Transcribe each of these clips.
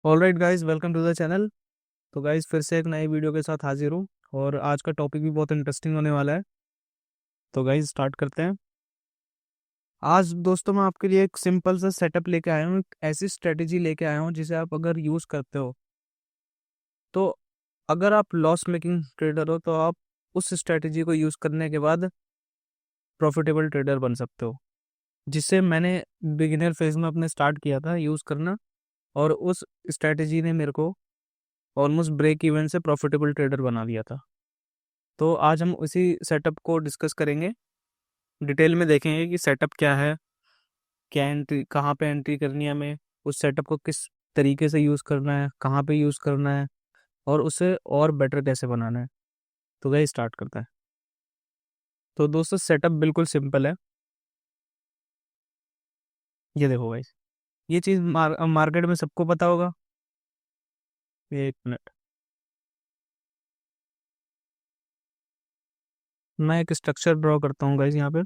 Alright guys, welcome to the channel. तो guys फिर से एक नई वीडियो के साथ हाजिर हूँ और आज का टॉपिक भी बहुत इंटरेस्टिंग होने वाला है। तो गाइस स्टार्ट करते हैं। आज दोस्तों मैं आपके लिए एक सिंपल सा सेटअप लेके आया हूँ, एक ऐसी स्ट्रेटेजी लेके आया हूँ जिसे आप अगर यूज़ करते हो तो अगर आप लॉस मेकिंग ट्रेडर हो तो आप उस स्ट्रेटेजी को यूज़ करने के बाद प्रॉफिटेबल ट्रेडर बन सकते हो, जिससे मैंने बिगिनर फेज में अपने स्टार्ट किया था यूज़ करना। और उस स्ट्रेटेजी ने मेरे को ऑलमोस्ट ब्रेक इवन से प्रॉफिटेबल ट्रेडर बना दिया था। तो आज हम उसी सेटअप को डिस्कस करेंगे, डिटेल में देखेंगे कि सेटअप क्या है, क्या एंट्री, कहाँ पे एंट्री करनी है हमें, उस सेटअप को किस तरीके से यूज़ करना है, कहाँ पे यूज़ करना है और उसे और बेटर कैसे बनाना है। तो गाइस स्टार्ट करता है। तो दोस्तों सेटअप बिल्कुल सिंपल है। ये देखो गाइस, ये चीज़ मार्केट में सबको पता होगा। एक मिनट, मैं एक स्ट्रक्चर ड्रॉ करता हूँ गाइस यहाँ पे।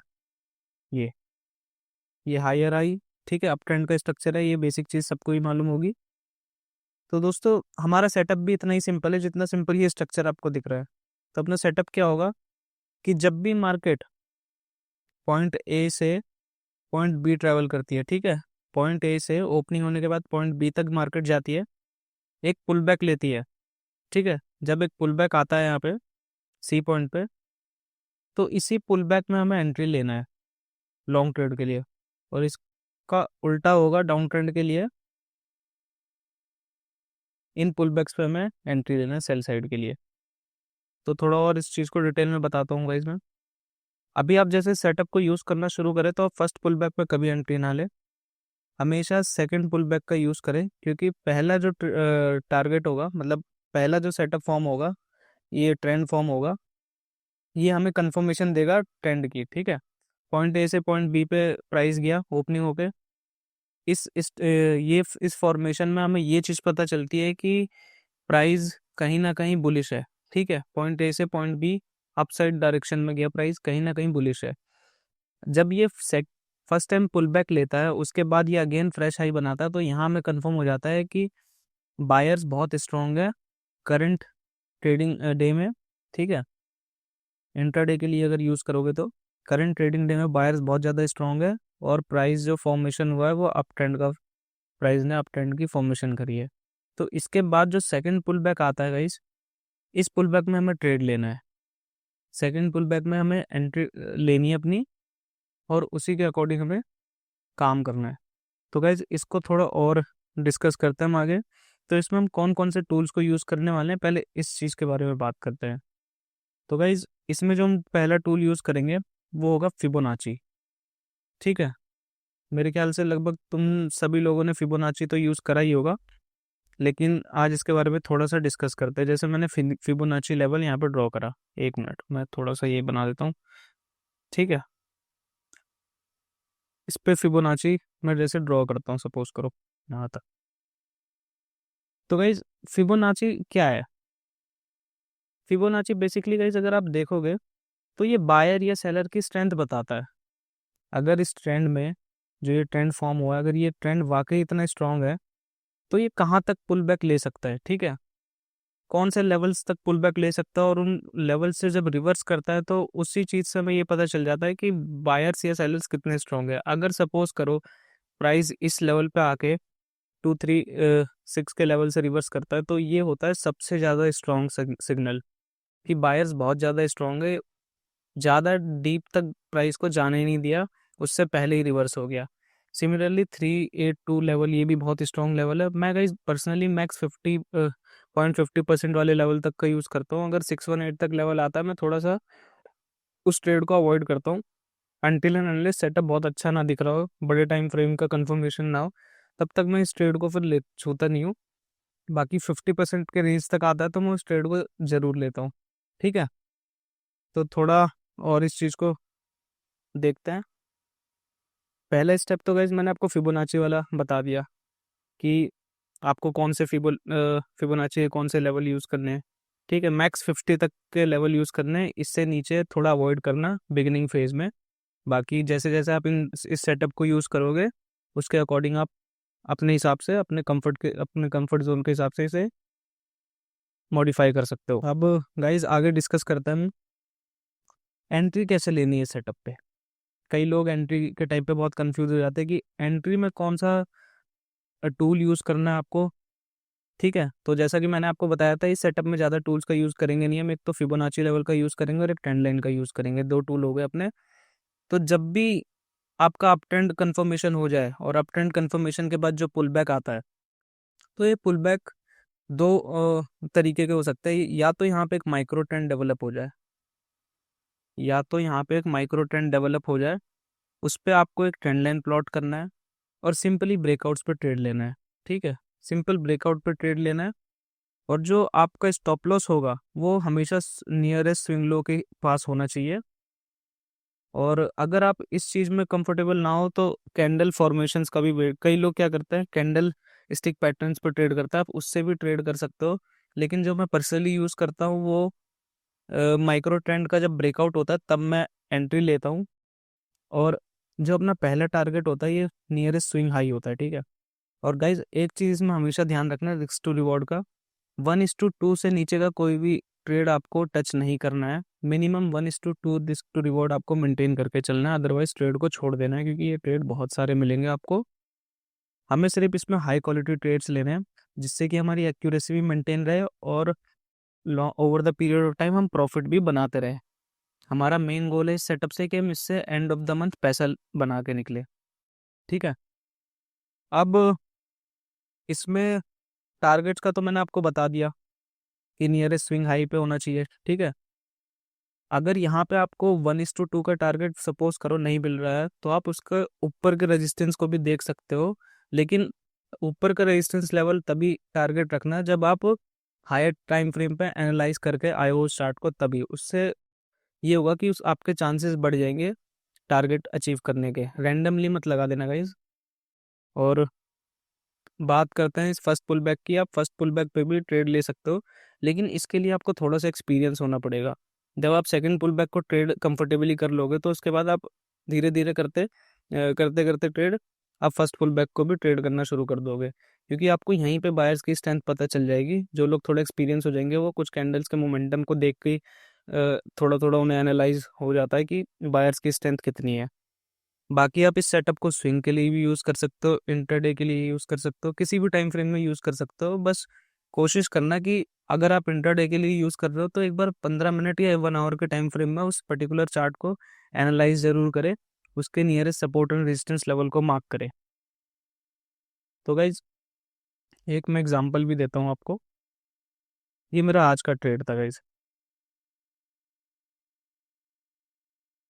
ये ये हायर आई, ठीक है, अप ट्रेंड का स्ट्रक्चर है। ये बेसिक चीज़ सबको ही मालूम होगी। तो दोस्तों हमारा सेटअप भी इतना ही सिंपल है जितना सिंपल ये स्ट्रक्चर आपको दिख रहा है। तो अपना सेटअप क्या होगा कि जब भी मार्केट पॉइंट ए से पॉइंट बी ट्रेवल करती है, ठीक है, पॉइंट ए से ओपनिंग होने के बाद पॉइंट बी तक मार्केट जाती है, एक पुल बैक लेती है, ठीक है। जब एक पुल बैक आता है यहाँ पे सी पॉइंट पे, तो इसी पुल बैक में हमें एंट्री लेना है लॉन्ग ट्रेड के लिए। और इसका उल्टा होगा डाउन ट्रेंड के लिए, इन पुल बैक्स पे हमें एंट्री लेना है सेल साइड के लिए। तो थोड़ा और इस चीज़ को डिटेल में बताता हूँ गाइस मैं। अभी आप जैसे सेटअप को यूज़ करना शुरू करें तो आप फर्स्ट पुल बैक पे कभी एंट्री ना लें, हमेशा सेकंड पुल बैक का यूज़ करें, क्योंकि पहला जो टारगेट होगा, मतलब पहला जो सेटअप फॉर्म होगा, ये ट्रेंड फॉर्म होगा, ये हमें कंफर्मेशन देगा ट्रेंड की, ठीक है। पॉइंट ए से पॉइंट बी पे प्राइस गया ओपनिंग होके, इस फॉर्मेशन में हमें ये चीज़ पता चलती है कि प्राइस कहीं ना कहीं बुलिश है, ठीक है। पॉइंट ए से पॉइंट बी अपसाइड डायरेक्शन में गया, प्राइस कहीं ना कहीं बुलिश है। जब ये फर्स्ट टाइम पुल बैक लेता है, उसके बाद ये अगेन फ्रेश हाई बनाता है, तो यहाँ हमें कंफर्म हो जाता है कि बायर्स बहुत स्ट्रॉन्ग है करंट ट्रेडिंग डे में, ठीक है। इंट्राडे के लिए अगर यूज़ करोगे तो करंट ट्रेडिंग डे में बायर्स बहुत ज़्यादा स्ट्रॉन्ग है और प्राइस जो फॉर्मेशन हुआ है वो अप ट्रेंड का, प्राइस ने अप ट्रेंड की फॉर्मेशन करी है। तो इसके बाद जो सेकंड पुल बैक आता है गाइस, इस पुल बैक में हमें ट्रेड लेना है, सेकंड पुल बैक में हमें एंट्री लेनी है अपनी और उसी के अकॉर्डिंग हमें काम करना है। तो गाइज इसको थोड़ा और डिस्कस करते हैं हम आगे। तो इसमें हम कौन कौन से टूल्स को यूज़ करने वाले हैं, पहले इस चीज़ के बारे में बात करते हैं। तो गाइज इसमें जो हम पहला टूल यूज़ करेंगे वो होगा फिबोनाची, ठीक है। मेरे ख्याल से लगभग तुम सभी लोगों ने फिबोनाची तो यूज़ करा ही होगा, लेकिन आज इसके बारे में थोड़ा सा डिस्कस करते हैं। जैसे मैंने फिबोनाची लेवल यहाँ पर ड्रॉ करा, एक मिनट मैं थोड़ा सा ये बना देता हूँ, ठीक है। इस पे फिबोनाची मैं जैसे ड्रॉ करता हूँ, सपोज करो यहाँ तक। तो गाइज फिबोनाची क्या है? फिबोनाची बेसिकली गाइज अगर आप देखोगे तो ये बायर या सेलर की स्ट्रेंथ बताता है। अगर इस ट्रेंड में जो ये ट्रेंड फॉर्म हुआ है, अगर ये ट्रेंड वाकई इतना स्ट्रांग है तो ये कहाँ तक पुल बैक ले सकता है, ठीक है, कौन से लेवल्स तक पुल बैक ले सकता है। और उन लेवल से जब रिवर्स करता है तो उसी चीज़ से हमें ये पता चल जाता है कि बायर्स या सेलर्स कितने स्ट्रांग है। अगर सपोज करो प्राइस इस लेवल पे आके 236 के लेवल से रिवर्स करता है, तो ये होता है सबसे ज़्यादा स्ट्रॉन्ग सिग्नल कि बायर्स बहुत ज़्यादा स्ट्रॉन्ग है, ज़्यादा डीप तक प्राइस को जाने ही नहीं दिया, उससे पहले ही रिवर्स हो गया। सिमिलरली 382 लेवल, ये भी बहुत स्ट्रॉन्ग लेवल है। मैं गाइस पर्सनली मैक्स 50% वाले लेवल तक का यूज़ करता हूँ। अगर 618 तक लेवल आता है मैं थोड़ा सा उस ट्रेड को अवॉइड करता हूँ, अनटिल एंड अनलेस सेटअप बहुत अच्छा ना दिख रहा हो, बड़े टाइम फ्रेम का कंफर्मेशन ना हो, तब तक मैं इस ट्रेड को फिर ले छूता नहीं हूँ। बाकी 50% के रेंज तक आता है तो मैं उस ट्रेड को ज़रूर लेता हूँ, ठीक है। तो थोड़ा और इस चीज़ को देखते हैं। पहला स्टेप तो गाइज मैंने आपको फिबोनाची वाला बता दिया कि आपको कौन से फिबोनाची के कौन से लेवल यूज़ करने हैं, ठीक है। मैक्स 50 तक के लेवल यूज़ करने हैं, इससे नीचे थोड़ा अवॉइड करना बिगिनिंग फेज में। बाकी जैसे जैसे आप इस सेटअप को यूज़ करोगे उसके अकॉर्डिंग आप अपने हिसाब से, अपने कंफर्ट जोन के हिसाब से इसे मॉडिफाई कर सकते हो। अब गाइज आगे डिस्कस करते हैं हम एंट्री कैसे लेनी है सेटअप पे। कई लोग एंट्री के टाइप पे बहुत कंफ्यूज हो जाते हैं कि एंट्री में कौन सा टूल यूज़ करना है आपको। ठीक है, तो जैसा कि मैंने आपको बताया था, इस सेटअप में ज़्यादा टूल्स का यूज़ करेंगे नहीं हम। एक तो फिबोनाची लेवल का यूज़ करेंगे और एक ट्रेंड लाइन का यूज़ करेंगे, 2 टूल हो गए अपने। तो जब भी आपका अप ट्रेंड कन्फर्मेशन हो जाए और अप ट्रेंड कन्फर्मेशन के बाद जो पुल बैक आता है, तो ये पुल बैक 2 तरीके के हो सकते हैं। या तो यहाँ पे एक माइक्रो ट्रेंड डेवलप हो जाए, या तो यहाँ पे एक माइक्रो ट्रेंड डेवलप हो जाए, उस पर आपको एक ट्रेंड लाइन प्लॉट करना है और सिंपली ब्रेकआउट्स पे ट्रेड लेना है। ठीक है, सिंपल ब्रेकआउट पे ट्रेड लेना है। और जो आपका स्टॉप लॉस होगा वो हमेशा नियरेस्ट स्विंग लो के पास होना चाहिए। और अगर आप इस चीज़ में कंफर्टेबल ना हो तो कैंडल फॉर्मेशंस का भी कई लोग क्या करते हैं, कैंडल स्टिक पैटर्न्स पर ट्रेड करता है, आप उससे भी ट्रेड कर सकते हो। लेकिन जो मैं पर्सनली यूज़ करता हूँ वो माइक्रो ट्रेंड का जब ब्रेकआउट होता है तब मैं एंट्री लेता हूँ। और जो अपना पहला टारगेट होता है ये नियरेस्ट स्विंग हाई होता है। ठीक है, और गाइज एक चीज़ इसमें हमेशा ध्यान रखना है रिस्क टू रिवॉर्ड का, 1:2 से नीचे का कोई भी ट्रेड आपको टच नहीं करना है। मिनिमम 1:2 रिस्क टू रिवॉर्ड आपको मेंटेन करके चलना है, अदरवाइज ट्रेड को छोड़ देना है, क्योंकि ये ट्रेड बहुत सारे मिलेंगे आपको। हमें सिर्फ इसमें हाई क्वालिटी ट्रेड्स लेने हैं जिससे कि हमारी एक्यूरेसी भी मेंटेन रहे और over the period of time हम प्रॉफिट भी बनाते रहे। हमारा मेन गोल है इस सेटअप से कि हम इससे एंड ऑफ द मंथ पैसा बना के निकले। ठीक है, अब इसमें टारगेट्स का तो मैंने आपको बता दिया कि नियरेस्ट स्विंग हाई पे होना चाहिए। ठीक है, अगर यहाँ पे आपको 1:2 का टारगेट सपोज करो नहीं मिल रहा है तो आप उसके ऊपर के रेजिस्टेंस को भी देख सकते हो। लेकिन ऊपर का रेजिस्टेंस लेवल तभी टारगेट रखना जब आप हायर टाइम फ्रेम पे एनालाइज करके आए हो चार्ट को, तभी उससे ये होगा कि उस आपके चांसेस बढ़ जाएंगे टारगेट अचीव करने के। रैंडमली मत लगा देना गाइज। और बात करते हैं इस फर्स्ट पुल बैक की। आप फर्स्ट पुल बैक पे भी ट्रेड ले सकते हो, लेकिन इसके लिए आपको थोड़ा सा एक्सपीरियंस होना पड़ेगा। जब आप सेकंड पुल बैक को ट्रेड कंफर्टेबली कर लोगे तो उसके बाद आप धीरे धीरे करते करते ट्रेड आप फर्स्ट पुल बैक को भी ट्रेड करना शुरू कर दोगे, क्योंकि आपको यहीं पे बायर्स की स्ट्रेंथ पता चल जाएगी। जो लोग थोड़ा एक्सपीरियंस हो जाएंगे वो कुछ कैंडल्स के मोमेंटम को देख के थोड़ा थोड़ा उन्हें एनालाइज हो जाता है कि बायर्स की स्ट्रेंथ कितनी है। बाकी आप इस सेटअप को स्विंग के लिए भी यूज़ कर सकते हो, इंटरडे के लिए यूज़ कर सकते हो, किसी भी टाइम फ्रेम में यूज़ कर सकते हो। बस कोशिश करना कि अगर आप इंटरडे के लिए यूज़ कर रहे हो तो एक बार 15 मिनट या 1 आवर के टाइम फ्रेम में उस पर्टिकुलर चार्ट को एनालाइज ज़रूर करें, उसके nearest support and resistance level को मार्क करें। तो गाइज एक मैं एग्जांपल भी देता हूँ आपको। ये मेरा आज का ट्रेड था गाइज,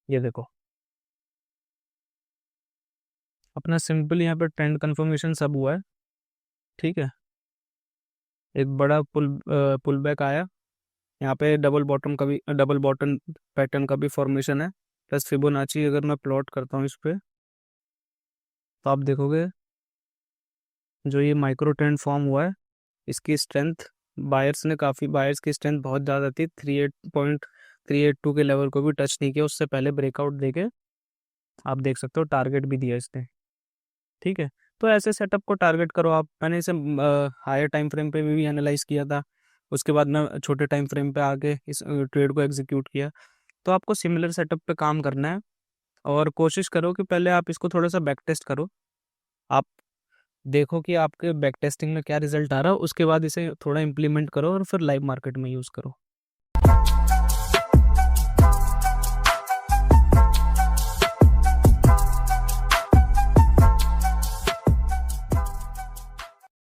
ये देखो अपना सिंपल यहाँ पे ट्रेंड कंफर्मेशन सब हुआ है। ठीक है, एक बड़ा पुल बैक आया, यहाँ पे डबल बॉटम पैटर्न का भी फॉर्मेशन है, प्लस फिबोनाची अगर मैं प्लॉट करता हूँ इस पे तो आप देखोगे जो ये माइक्रो ट्रेंड फॉर्म हुआ है इसकी स्ट्रेंथ, बायर्स की स्ट्रेंथ बहुत ज़्यादा थी। 38.382 के लेवल को भी टच नहीं किया, उससे पहले ब्रेकआउट देके आप देख सकते हो टारगेट भी दिया इसने। ठीक है, तो ऐसे सेटअप को टारगेट करो आप। मैंने इसे हायर टाइम फ्रेम पे भी एनालाइज किया था, उसके बाद मैं छोटे टाइम फ्रेम पे आके इस ट्रेड को एग्जीक्यूट किया। तो आपको सिमिलर सेटअप पे काम करना है और कोशिश करो कि पहले आप इसको थोड़ा सा बैक टेस्ट करो। आप देखो कि आपके बैक टेस्टिंग में क्या रिजल्ट आ रहा है, उसके बाद इसे थोड़ा इम्प्लीमेंट करो और फिर लाइव मार्केट में यूज़ करो।